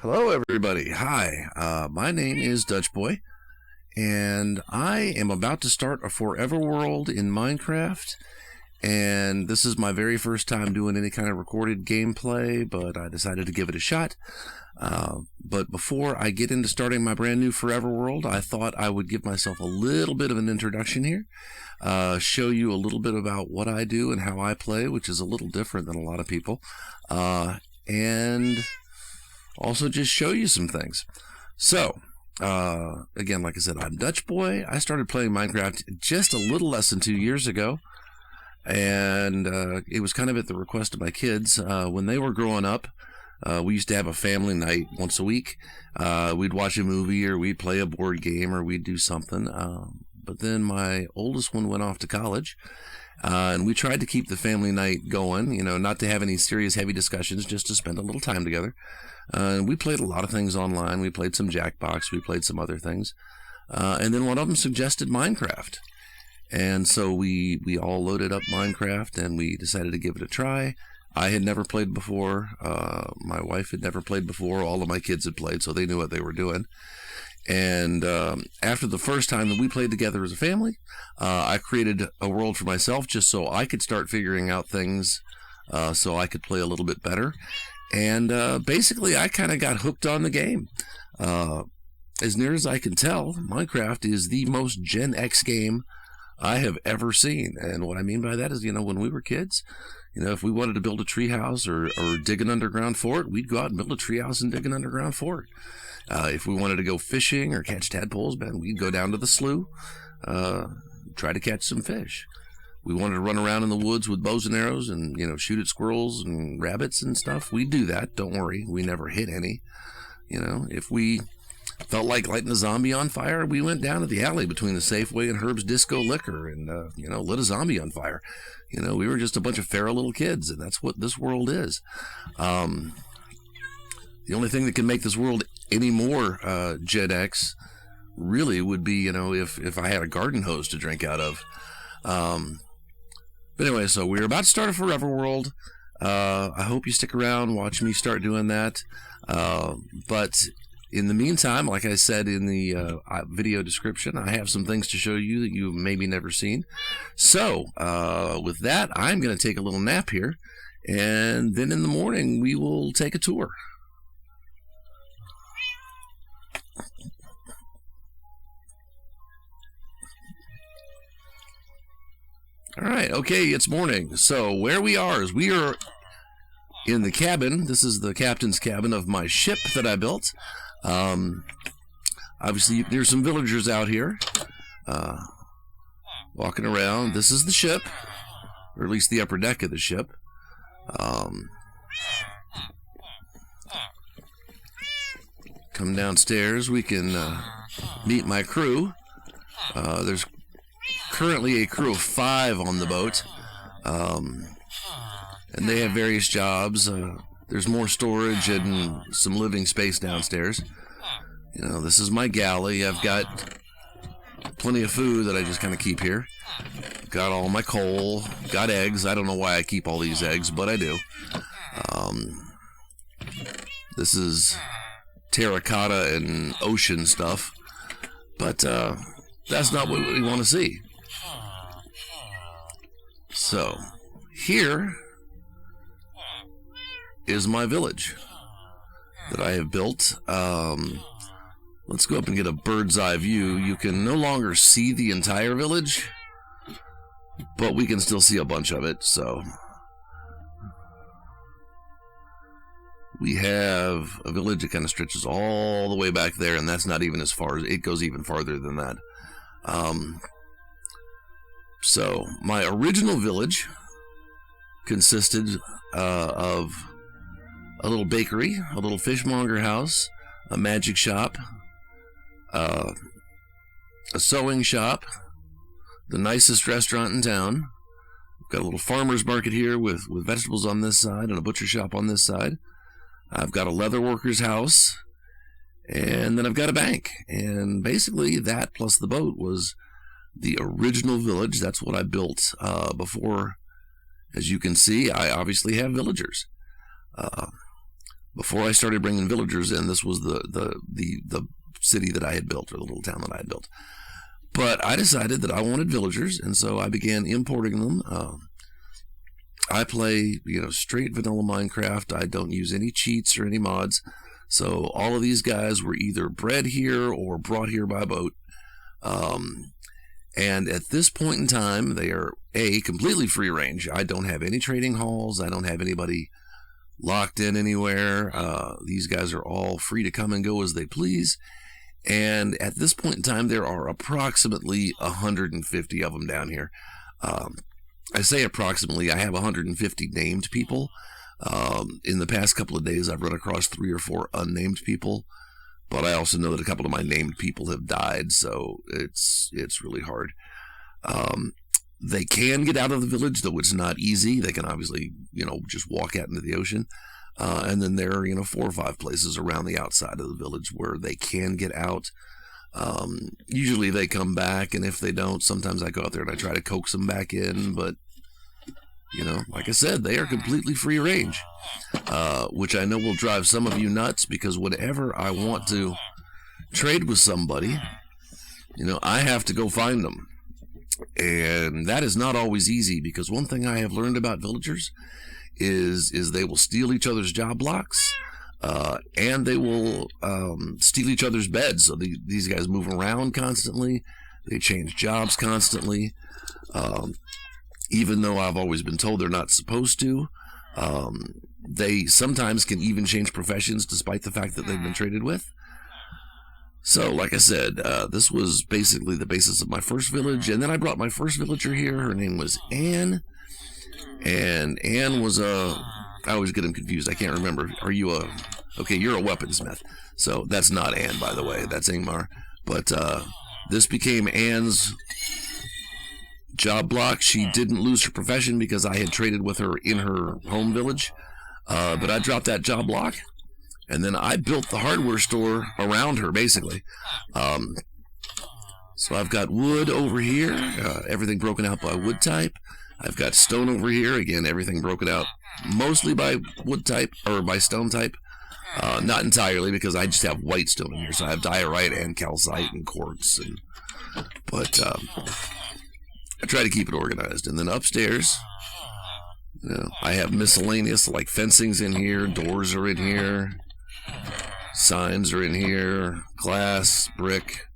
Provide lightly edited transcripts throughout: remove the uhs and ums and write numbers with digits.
Hello, everybody. Hi, my name is Dutch Boy, and I am about to start a forever world in Minecraft. And this is my very first time doing any kind of recorded gameplay, but I decided to give it a shot. But before I get into starting my brand new forever world, I thought I would give myself a little bit of an introduction here, show you a little bit about what I do and how I play, which is a little different than a lot of people, and also just show you some things. So, again, like I said, I'm Dutch Boy. I started playing Minecraft just a little less than 2 years ago, and it was kind of at the request of my kids. When they were growing up, we used to have a family night once a week. We'd watch a movie, or we'd play a board game, or we'd do something. But then my oldest one went off to college, and we tried to keep the family night going, not to have any serious heavy discussions, just to spend a little time together. And we played a lot of things online. We played some Jackbox. We played some other things. And then one of them suggested Minecraft. And so we all loaded up Minecraft, and we decided to give it a try. I had never played before. My wife had never played before. All of my kids had played, so they knew what they were doing. And after the first time that we played together as a family, I created a world for myself just so I could start figuring out things so I could play a little bit better. And basically, I kind of got hooked on the game. As near as I can tell, Minecraft is the most Gen X game I have ever seen. And what I mean by that is, when we were kids, if we wanted to build a treehouse or dig an underground fort, we'd go out and build a treehouse and dig an underground fort. If we wanted to go fishing or catch tadpoles, man, we'd go down to the slough, try to catch some fish. We wanted to run around in the woods with bows and arrows and, shoot at squirrels and rabbits and stuff. We'd do that. Don't worry. We never hit any. If we felt like lighting a zombie on fire, we went down to the alley between the Safeway and Herb's Disco Liquor and, lit a zombie on fire. We were just a bunch of feral little kids, and that's what this world is. The only thing that can make this world any more Gen X really would be, if I had a garden hose to drink out of. But anyway, so we're about to start a forever world. I hope you stick around, watch me start doing that. But in the meantime, like I said in the video description, I have some things to show you that you've maybe never seen. So with that, I'm going to take a little nap here, and then in the morning we will take a tour. All right, okay, it's morning. So where we are is we are in the cabin. This is the captain's cabin of my ship that I built. Obviously, there's some villagers out here walking around. This is the ship, or at least the upper deck of the ship. Come downstairs. We can meet my crew. There's currently a crew of 5 on the boat, and they have various jobs. There's more storage and some living space downstairs. This is my galley. I've got plenty of food that I just kind of keep here. Got all my coal, got eggs. I don't know why I keep all these eggs, but I do. This is terracotta and ocean stuff, but that's not what we want to see. So, here is my village that I have built. Let's go up and get a bird's eye view. You can no longer see the entire village, but we can still see a bunch of it. So, we have a village that kind of stretches all the way back there, and that's not even as far as it goes, even farther than that. So my original village consisted of a little bakery, a little fishmonger house, a magic shop, a sewing shop, the nicest restaurant in town. We've got a little farmer's market here with vegetables on this side and a butcher shop on this side. I've got a leather worker's house, and then I've got a bank. And basically that plus the boat was the original village. That's what I built before. As you can see, I obviously have villagers. before I started bringing villagers in, this was the city that I had built, or the little town that I had built. But I decided that I wanted villagers, and so I began importing them. I play, straight vanilla Minecraft. I don't use any cheats or any mods. So all of these guys were either bred here or brought here by boat. And at this point in time, they are completely free range. I don't have any trading halls. I don't have anybody locked in anywhere. These guys are all free to come and go as they please. And at this point in time, there are approximately 150 of them down here. I say approximately. I have 150 named people. In the past couple of days, I've run across 3 or 4 unnamed people. But I also know that a couple of my named people have died, so it's really hard. They can get out of the village, though it's not easy. They can obviously, just walk out into the ocean. And then there are, 4 or 5 places around the outside of the village where they can get out. Usually they come back, and if they don't, sometimes I go out there and I try to coax them back in. But, like I said, they are completely free range, which I know will drive some of you nuts, because whenever I want to trade with somebody, I have to go find them. And that is not always easy, because one thing I have learned about villagers is they will steal each other's job blocks, and they will steal each other's beds. So these guys move around constantly. They change jobs constantly. Even though I've always been told they're not supposed to, they sometimes can even change professions despite the fact that they've been traded with. So, like I said, this was basically the basis of my first village, and then I brought my first villager here. Her name was Anne, and Anne was I always get them confused. I can't remember. Are you okay, you're a weaponsmith. So that's not Anne, by the way. That's Ingmar. But this became Anne's job block. She didn't lose her profession because I had traded with her in her home village. But I dropped that job block, and then I built the hardware store around her, basically. So I've got wood over here, everything broken out by wood type. I've got stone over here, again, everything broken out mostly by wood type, or by stone type. Not entirely, because I just have white stone in here, so I have diorite and calcite and quartz. But I try to keep it organized. And then upstairs, I have miscellaneous, like fencing's in here, doors are in here, signs are in here, glass, brick,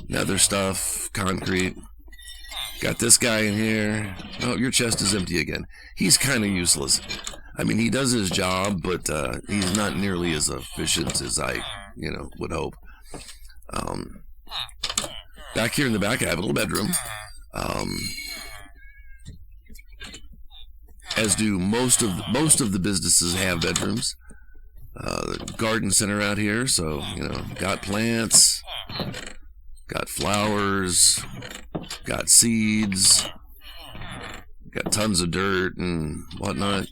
nether stuff, concrete. Got this guy in here. Oh, your chest is empty again. He's kind of useless. I mean, he does his job, but he's not nearly as efficient as I, would hope. Back here in the back, I have a little bedroom. As do most of the businesses have bedrooms. The garden center out here, so got plants, got flowers, got seeds, got tons of dirt and whatnot.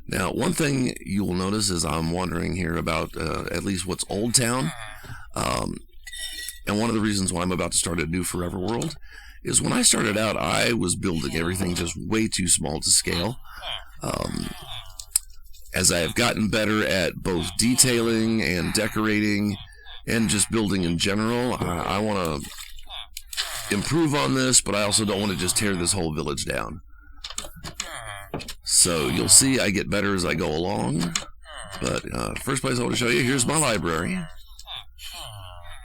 Now, one thing you will notice is I'm wondering here about at least what's Old Town. And one of the reasons why I'm about to start a new Forever World is when I started out, I was building everything just way too small to scale. As I have gotten better at both detailing and decorating and just building in general, I want to improve on this, but I also don't want to just tear this whole village down. So you'll see I get better as I go along. But first place I want to show you, here's my library.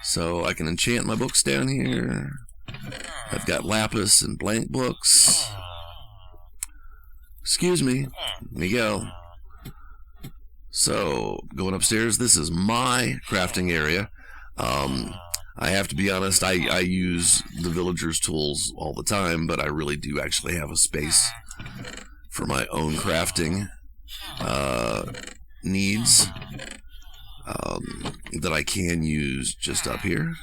So I can enchant my books down here. I've got lapis and blank books. Excuse me, Miguel. So, going upstairs, this is my crafting area. I have to be honest, I use the villagers' tools all the time, but I really do actually have a space for my own crafting needs that I can use just up here.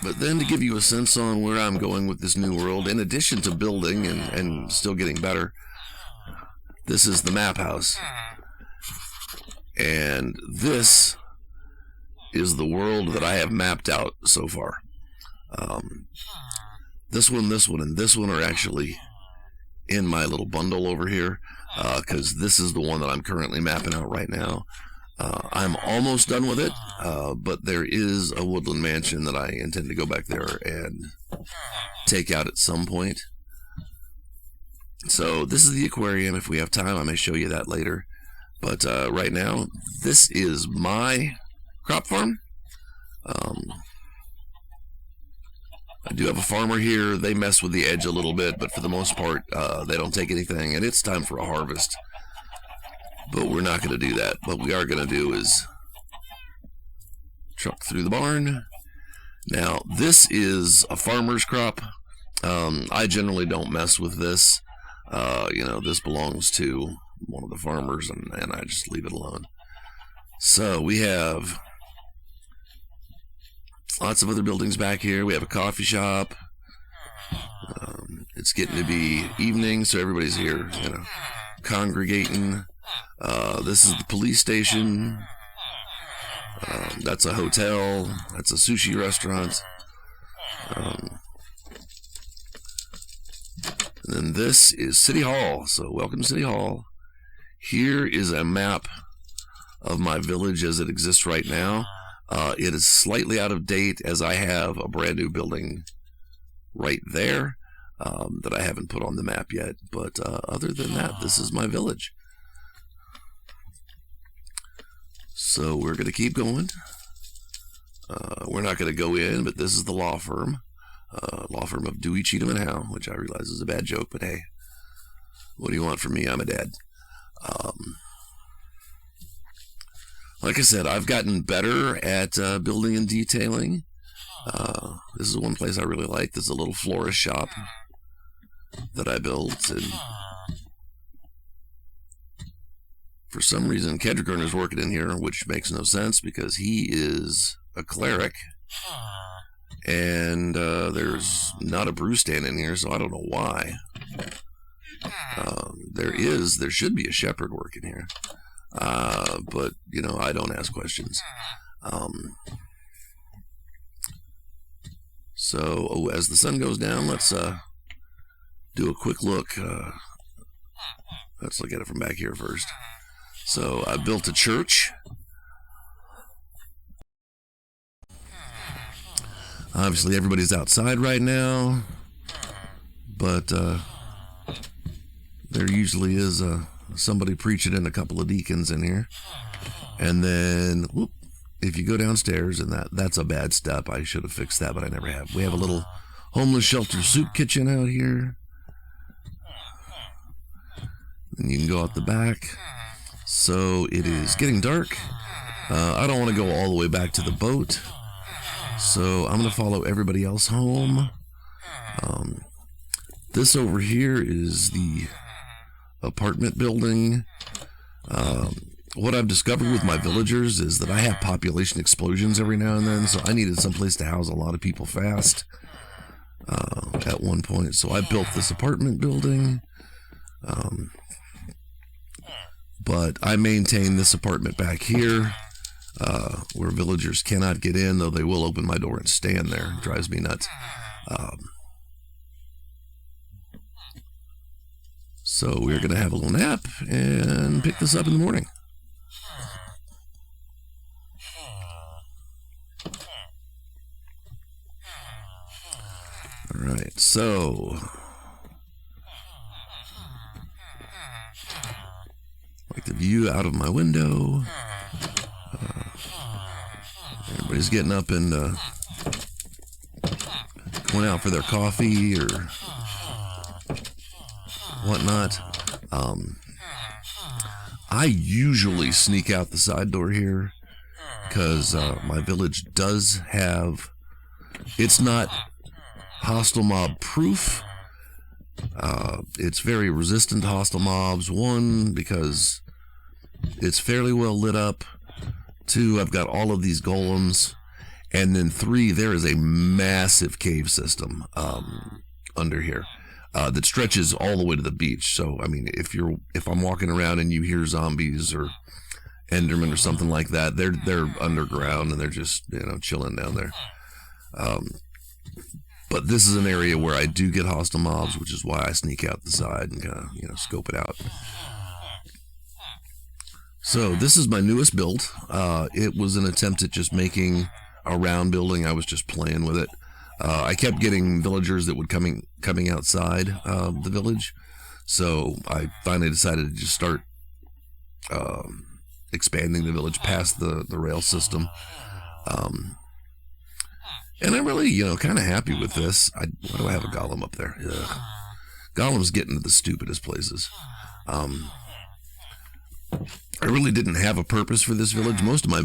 But then to give you a sense on where I'm going with this new world, in addition to building and still getting better, this is the map house. And this is the world that I have mapped out so far. This one, and this one are actually in my little bundle over here, because this is the one that I'm currently mapping out right now. I'm almost done with it, but there is a woodland mansion that I intend to go back there and take out at some point. So this is the aquarium. If we have time, I may show you that later. But right now, this is my crop farm. I do have a farmer here. They mess with the edge a little bit, but for the most part, they don't take anything, and it's time for a harvest. But we're not going to do that. What we are going to do is truck through the barn. Now, this is a farmer's crop. I generally don't mess with this. This belongs to one of the farmers, and I just leave it alone. So we have lots of other buildings back here. We have a coffee shop. It's getting to be evening, so everybody's here, congregating. This is the police station. That's a hotel. That's a sushi restaurant. And then this is City Hall. So welcome to City Hall. Here is a map of my village as it exists right now. It is slightly out of date as I have a brand new building right there that I haven't put on the map yet. But other than that, this is my village. So we're going to keep going. We're not going to go in, but this is the law firm. Law firm of Dewey, Cheatham, and Howe, which I realize is a bad joke, but hey, what do you want from me? I'm a dad. Like I said, I've gotten better at building and detailing. This is one place I really like. There's a little florist shop that I built, and for some reason, Kedrickern is working in here, which makes no sense because he is a cleric. And there's not a brew stand in here, so I don't know why. There should be a shepherd working here. But, I don't ask questions. So, as the sun goes down, let's do a quick look. Let's look at it from back here first. So, I built a church. Obviously, everybody's outside right now, but there usually is somebody preaching and a couple of deacons in here. And then, if you go downstairs, and that's a bad step. I should have fixed that, but I never have. We have a little homeless shelter soup kitchen out here. And you can go out the back. So it is getting dark. I don't want to go all the way back to the boat. So I'm going to follow everybody else home. This over here is the apartment building. What I've discovered with my villagers is that I have population explosions every now and then, so I needed someplace to house a lot of people fast at one point. So I built this apartment building, but I maintain this apartment back here where villagers cannot get in, though they will open my door and stand there. It drives me nuts. So we're going to have a little nap and pick this up in the morning. All right, so like the view out of my window. Everybody's getting up and going out for their coffee or whatnot. I usually sneak out the side door here because my village does have, it's not hostile mob proof. It's very resistant to hostile mobs. One, because it's fairly well lit up. Two, I've got all of these golems. And then three, there is a massive cave system under here that stretches all the way to the beach. So, I mean, if I'm walking around and you hear zombies or Endermen or something like that, they're underground and they're just, chilling down there. But this is an area where I do get hostile mobs, which is why I sneak out the side and kind of, scope it out. So this is my newest build. It was an attempt at just making a round building. I was just playing with it. I kept getting villagers that would coming outside the village. So I finally decided to just start expanding the village past the rail system. And I'm really, kind of happy with this. Why do I have a golem up there? Ugh. Golems get into the stupidest places. I really didn't have a purpose for this village. Most of my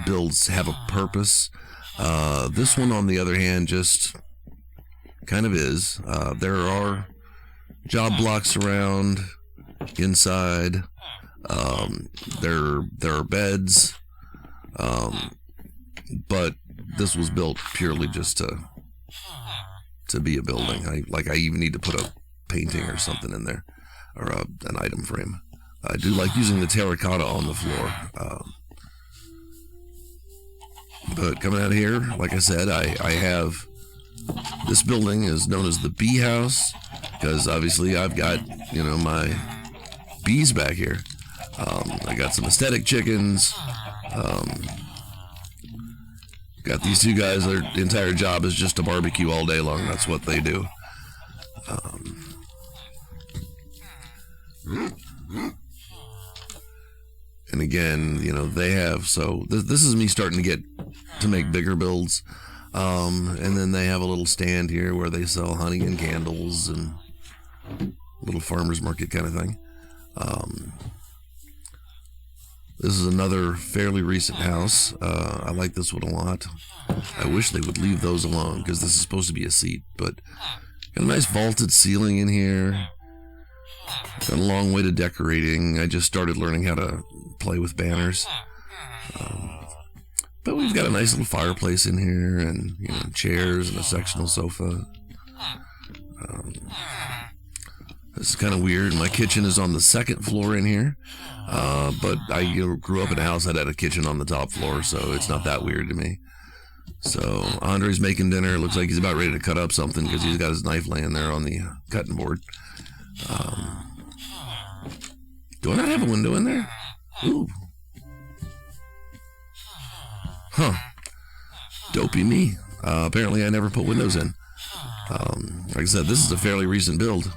builds have a purpose. This one, on the other hand, just kind of is. There are job blocks around, inside. There are beds. But this was built purely just to be a building. I even need to put a painting or something in there, or an item frame. I do like using the terracotta on the floor. But coming out of here, like I said, I have this building is known as the bee house, because obviously I've got, my bees back here. I got some aesthetic chickens. Got these two guys, their entire job is just to barbecue all day long. That's what they do. And again, they have, so this is me starting to make bigger builds. And then they have a little stand here where they sell honey and candles and little farmer's market kind of thing. This is another fairly recent house. I like this one a lot. I wish they would leave those alone, because this is supposed to be a seat, but got a nice vaulted ceiling in here. Got a long way to decorating. I just started learning how to play with banners. But we've got a nice little fireplace in here, and chairs and a sectional sofa. This is kind of weird. My kitchen is on the second floor in here. But I grew up in a house that had a kitchen on the top floor, so it's not that weird to me. So Andre's making dinner. It looks like he's about ready to cut up something, because he's got his knife laying there on the cutting board. Do I not have a window in there? Ooh. Huh. Dopey me. Apparently I never put windows in. Like I said, this is a fairly recent build.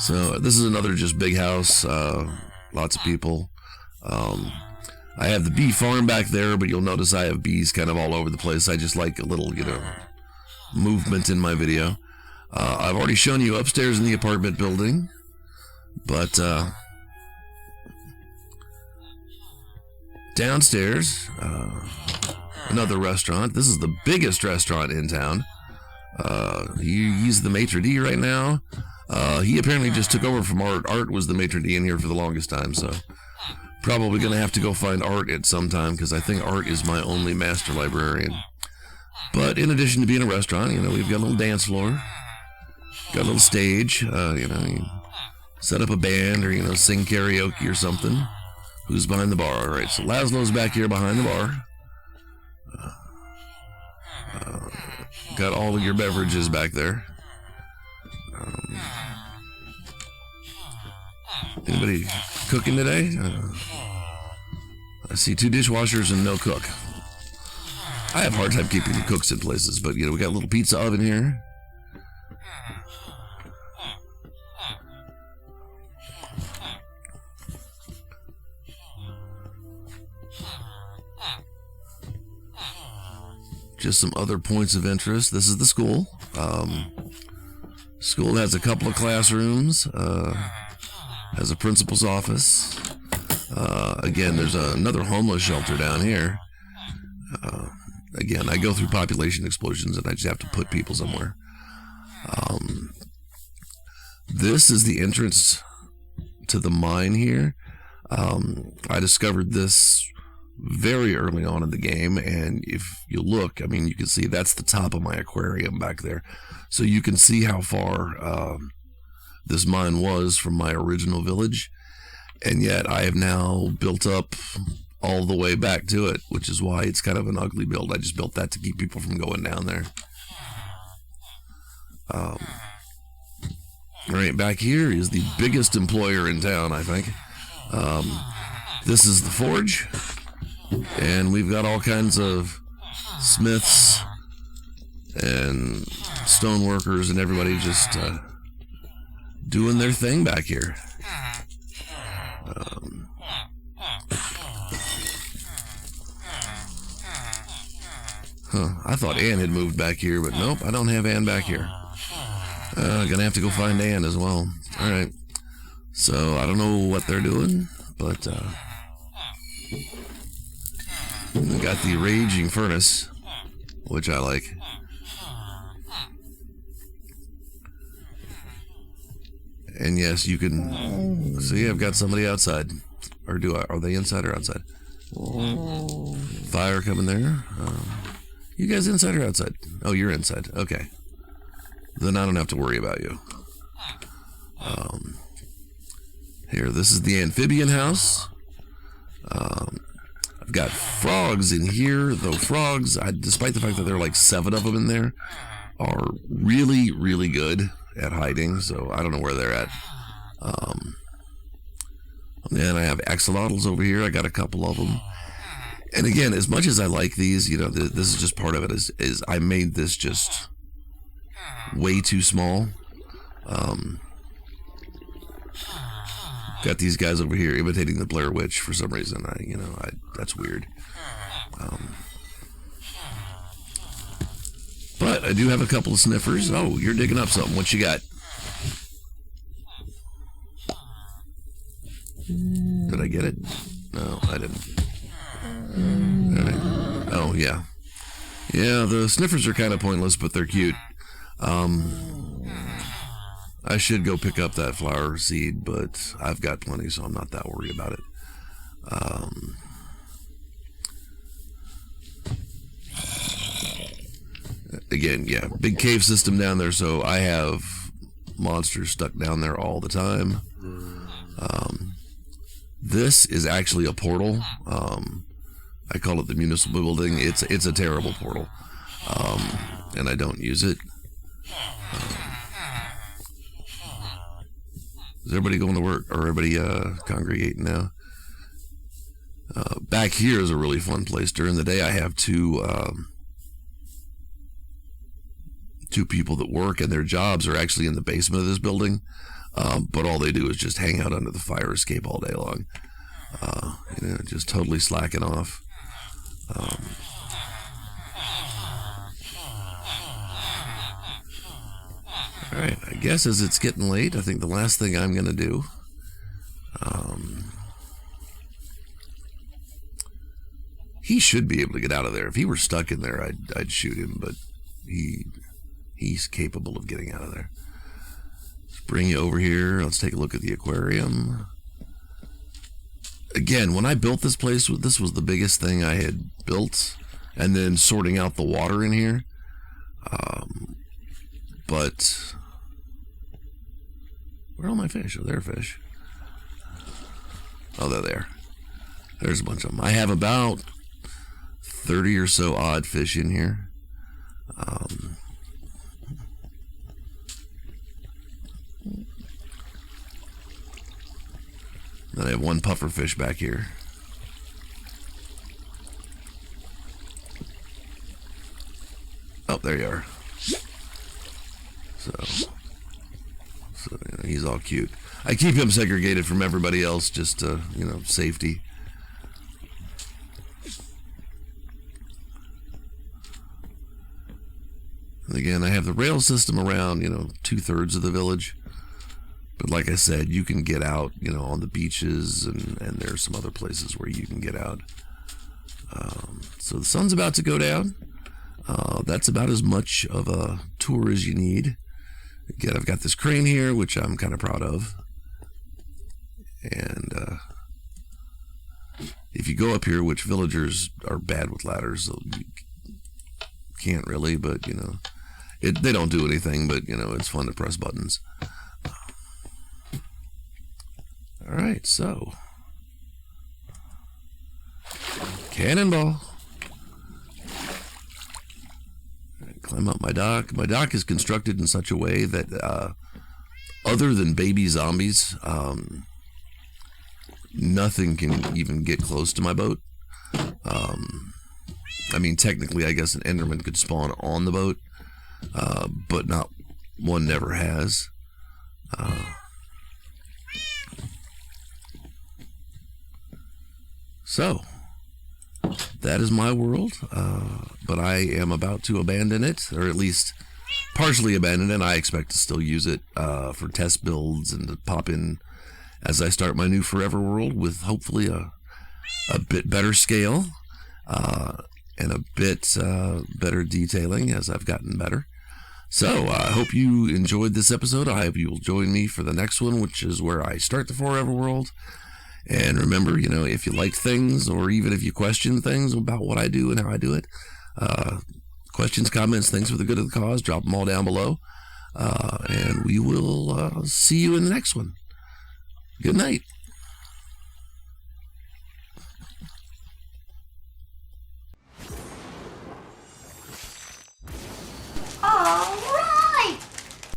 So this is another just big house, lots of people. I have the bee farm back there, but you'll notice I have bees kind of all over the place. I just like a little, movement in my video. I've already shown you upstairs in the apartment building, but downstairs, another restaurant. This is the biggest restaurant in town. He's the maitre d' right now. He apparently just took over from Art. Art was the maitre d' in here for the longest time, so probably going to have to go find Art at some time, because I think Art is my only master librarian. But in addition to being a restaurant, we've got a little dance floor, got a little stage, you set up a band, or, sing karaoke or something. Who's behind the bar? All right, so Laszlo's back here behind the bar. Got all of your beverages back there. Anybody cooking today? I see 2 dishwashers and no cook. I have a hard time keeping the cooks in places, but we got a little pizza oven here. Just some other points of interest. This is the school. School has a couple of classrooms, has a principal's office. Again, there's another homeless shelter down here. Again, I go through population explosions and I just have to put people somewhere. This is the entrance to the mine here. I discovered this very early on in the game, and if you look, you can see that's the top of my aquarium back there. So you can see how far this mine was from my original village, and yet I have now built up all the way back to it, which is why it's kind of an ugly build. I just built that to keep people from going down there. All right, back here is the biggest employer in town, I think. This is the forge, and we've got all kinds of smiths and stone workers and everybody just doing their thing back here. I thought Ann had moved back here, but nope, I don't have Ann back here. Gonna have to go find Ann as well. Alright, so I don't know what they're doing, but we got the raging furnace, which I like. And yes, you can see I've got somebody outside. Or do I? Are they inside or outside? Fire coming there. You guys inside or outside? Oh, you're inside. Okay. Then I don't have to worry about you. Here, this is the amphibian house. I've got frogs in here, though frogs, despite the fact that there are like 7 of them in there, are really, really good at hiding, so I don't know where they're at. And I have axolotls over here. I got a couple of them. And again, as much as I like these, you know, this is just part of it, is I made this just way too small. Got these guys over here imitating the Blair Witch for some reason. That's weird. But I do have a couple of sniffers. Oh, you're digging up something. What you got? Did I get it? No, I didn't. All right. Oh, yeah. Yeah, the sniffers are kind of pointless, but they're cute. I should go pick up that flower seed, but I've got plenty, so I'm not that worried about it. Again, yeah, big cave system down there, so I have monsters stuck down there all the time. This is actually a portal. I call it the municipal building. It's a terrible portal, and I don't use it. Is everybody going to work, or everybody congregating now? Back here is a really fun place. During the day, I have two people that work, and their jobs are actually in the basement of this building. But all they do is just hang out under the fire escape all day long. Just totally slacking off. Alright, I guess as it's getting late, I think the last thing I'm going to do, he should be able to get out of there. If he were stuck in there, I'd shoot him, but he's capable of getting out of there. Let's bring you over here. Let's take a look at the aquarium. Again, when I built this place, this was the biggest thing I had built, and then sorting out the water in here. But where are all my fish? Oh, there are fish. Oh, they're there. There's a bunch of them. I have about 30 or so odd fish in here. Then I have one puffer fish back here. Oh, there you are. So he's all cute. I keep him segregated from everybody else, just to, safety. And again, I have the rail system around, 2/3 of the village. But like I said, you can get out, on the beaches, and there's some other places where you can get out. So the sun's about to go down. That's about as much of a tour as you need. Again, I've got this crane here, which I'm kind of proud of. And if you go up here, which villagers are bad with ladders, so you can't really, but, they don't do anything, but, it's fun to press buttons. All right, so Cannonball. Climb up my dock. My dock is constructed in such a way that other than baby zombies, nothing can even get close to my boat. I mean, technically, I guess an Enderman could spawn on the boat, but not one never has. So, that is my world, but I am about to abandon it, or at least partially abandon it. I expect to still use it for test builds and to pop in as I start my new forever world with hopefully a bit better scale and a bit better detailing as I've gotten better. So I hope you enjoyed this episode. I hope you'll join me for the next one, which is where I start the forever world. And remember, you know, if you like things, or even if you question things about what I do and how I do it, questions, comments, things for the good of the cause, drop them all down below. And we will see you in the next one. Good night.